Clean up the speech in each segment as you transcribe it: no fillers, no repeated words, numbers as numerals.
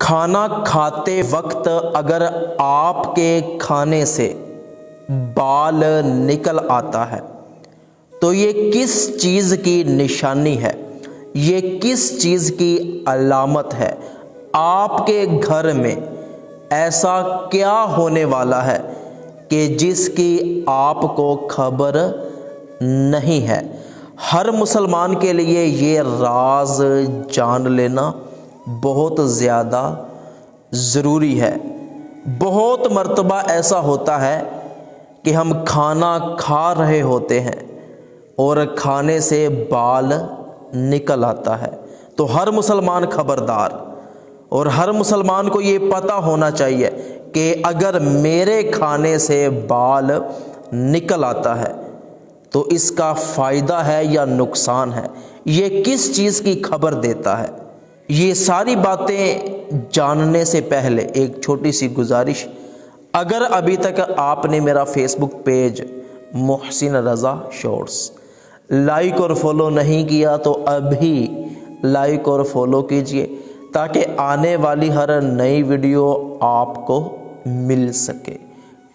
کھانا کھاتے وقت اگر آپ کے کھانے سے بال نکل آتا ہے تو یہ کس چیز کی نشانی ہے؟ یہ کس چیز کی علامت ہے؟ آپ کے گھر میں ایسا کیا ہونے والا ہے کہ جس کی آپ کو خبر نہیں ہے؟ ہر مسلمان کے لیے یہ راز جان لینا بہت زیادہ ضروری ہے۔ بہت مرتبہ ایسا ہوتا ہے کہ ہم کھانا کھا رہے ہوتے ہیں اور کھانے سے بال نکل آتا ہے، تو ہر مسلمان خبردار، اور ہر مسلمان کو یہ پتہ ہونا چاہیے کہ اگر میرے کھانے سے بال نکل آتا ہے تو اس کا فائدہ ہے یا نقصان ہے، یہ کس چیز کی خبر دیتا ہے۔ یہ ساری باتیں جاننے سے پہلے ایک چھوٹی سی گزارش، اگر ابھی تک آپ نے میرا فیس بک پیج محسن رضا شارٹس لائک اور فالو نہیں کیا تو ابھی لائک اور فالو کیجئے تاکہ آنے والی ہر نئی ویڈیو آپ کو مل سکے۔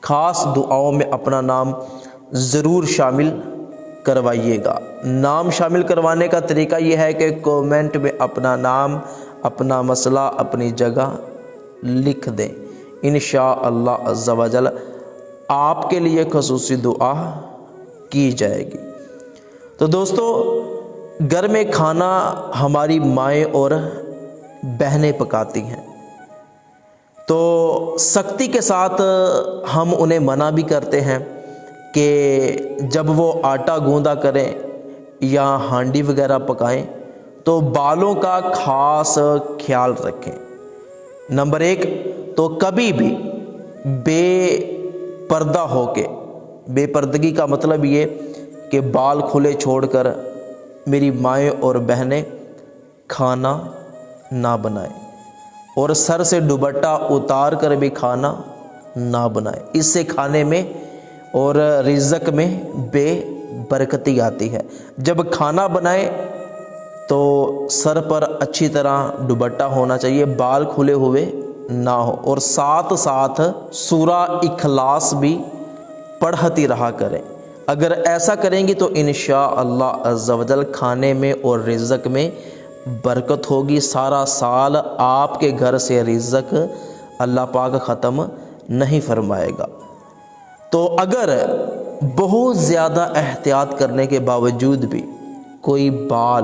خاص دعاؤں میں اپنا نام ضرور شامل کروائیے گا۔ نام شامل کروانے کا طریقہ یہ ہے کہ کومنٹ میں اپنا نام، اپنا مسئلہ، اپنی جگہ لکھ دیں، انشاءاللہ عز و جل آپ کے لیے خصوصی دعا کی جائے گی۔ تو دوستو، گھر میں کھانا ہماری مائیں اور بہنیں پکاتی ہیں، تو سختی کے ساتھ ہم انہیں منع بھی کرتے ہیں کہ جب وہ آٹا گوندا کریں یا ہانڈی وغیرہ پکائیں تو بالوں کا خاص خیال رکھیں۔ نمبر 1 تو کبھی بھی بے پردہ ہو کے، بے پردگی کا مطلب یہ کہ بال کھلے چھوڑ کر میری مائیں اور بہنیں کھانا نہ بنائیں، اور سر سے دوپٹہ اتار کر بھی کھانا نہ بنائیں۔ اس سے کھانے میں اور رزق میں بے برکتی آتی ہے۔ جب کھانا بنائیں تو سر پر اچھی طرح دوپٹہ ہونا چاہیے، بال کھلے ہوئے نہ ہو، اور ساتھ ساتھ سورہ اخلاص بھی پڑھتی رہا کریں۔ اگر ایسا کریں گی تو انشاءاللہ عز و جل کھانے میں اور رزق میں برکت ہوگی۔ سارا سال آپ کے گھر سے رزق اللہ پاک ختم نہیں فرمائے گا۔ تو اگر بہت زیادہ احتیاط کرنے کے باوجود بھی کوئی بال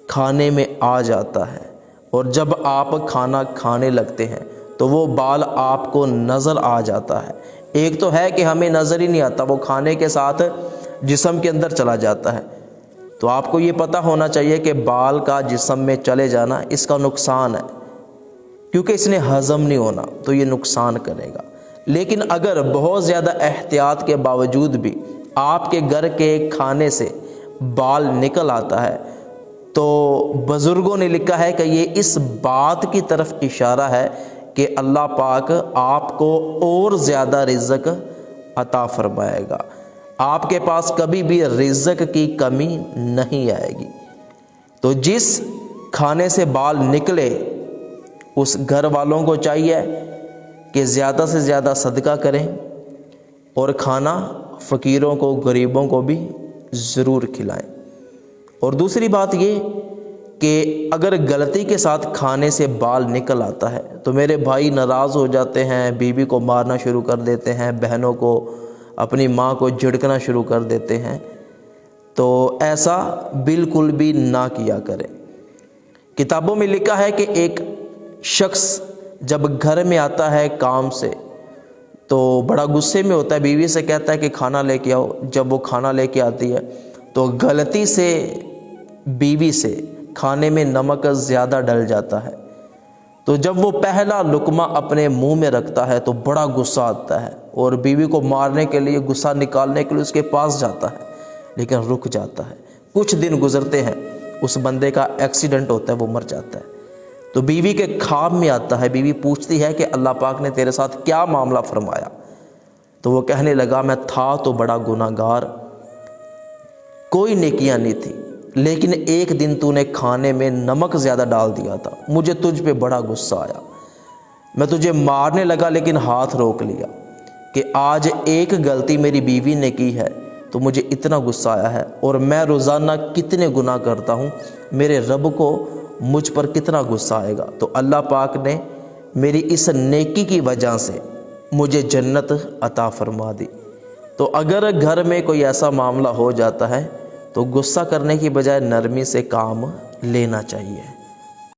کھانے میں آ جاتا ہے اور جب آپ کھانا کھانے لگتے ہیں تو وہ بال آپ کو نظر آ جاتا ہے، ایک تو ہے کہ ہمیں نظر ہی نہیں آتا، وہ کھانے کے ساتھ جسم کے اندر چلا جاتا ہے، تو آپ کو یہ پتہ ہونا چاہیے کہ بال کا جسم میں چلے جانا اس کا نقصان ہے، کیونکہ اس نے ہضم نہیں ہونا تو یہ نقصان کرے گا۔ لیکن اگر بہت زیادہ احتیاط کے باوجود بھی آپ کے گھر کے کھانے سے بال نکل آتا ہے تو بزرگوں نے لکھا ہے کہ یہ اس بات کی طرف اشارہ ہے کہ اللہ پاک آپ کو اور زیادہ رزق عطا فرمائے گا، آپ کے پاس کبھی بھی رزق کی کمی نہیں آئے گی۔ تو جس کھانے سے بال نکلے اس گھر والوں کو چاہیے کہ زیادہ سے زیادہ صدقہ کریں اور کھانا فقیروں کو، غریبوں کو بھی ضرور کھلائیں۔ اور دوسری بات یہ کہ اگر غلطی کے ساتھ کھانے سے بال نکل آتا ہے تو میرے بھائی ناراض ہو جاتے ہیں، بیوی کو مارنا شروع کر دیتے ہیں، بہنوں کو، اپنی ماں کو جھڑکنا شروع کر دیتے ہیں، تو ایسا بالکل بھی نہ کیا کریں۔ کتابوں میں لکھا ہے کہ ایک شخص جب گھر میں آتا ہے کام سے تو بڑا غصے میں ہوتا ہے، بیوی سے کہتا ہے کہ کھانا لے کے آؤ۔ جب وہ کھانا لے کے آتی ہے تو غلطی سے بیوی سے کھانے میں نمک زیادہ ڈل جاتا ہے، تو جب وہ پہلا لقمہ اپنے منہ میں رکھتا ہے تو بڑا غصہ آتا ہے اور بیوی کو مارنے کے لیے، غصہ نکالنے کے لیے اس کے پاس جاتا ہے، لیکن رک جاتا ہے۔ کچھ دن گزرتے ہیں، اس بندے کا ایکسیڈنٹ ہوتا ہے، وہ مر جاتا ہے۔ تو بیوی کے خواب میں آتا ہے، بیوی پوچھتی ہے کہ اللہ پاک نے تیرے ساتھ کیا معاملہ فرمایا؟ تو وہ کہنے لگا میں تھا تو بڑا گناہگار، کوئی نیکیاں نہیں تھی، لیکن ایک دن تو نے کھانے میں نمک زیادہ ڈال دیا تھا، مجھے تجھ پہ بڑا غصہ آیا، میں تجھے مارنے لگا لیکن ہاتھ روک لیا کہ آج ایک غلطی میری بیوی نے کی ہے تو مجھے اتنا غصہ آیا ہے، اور میں روزانہ کتنے گناہ کرتا ہوں، میرے رب کو مجھ پر کتنا غصہ آئے گا۔ تو اللہ پاک نے میری اس نیکی کی وجہ سے مجھے جنت عطا فرما دی۔ تو اگر گھر میں کوئی ایسا معاملہ ہو جاتا ہے تو غصہ کرنے کی بجائے نرمی سے کام لینا چاہیے۔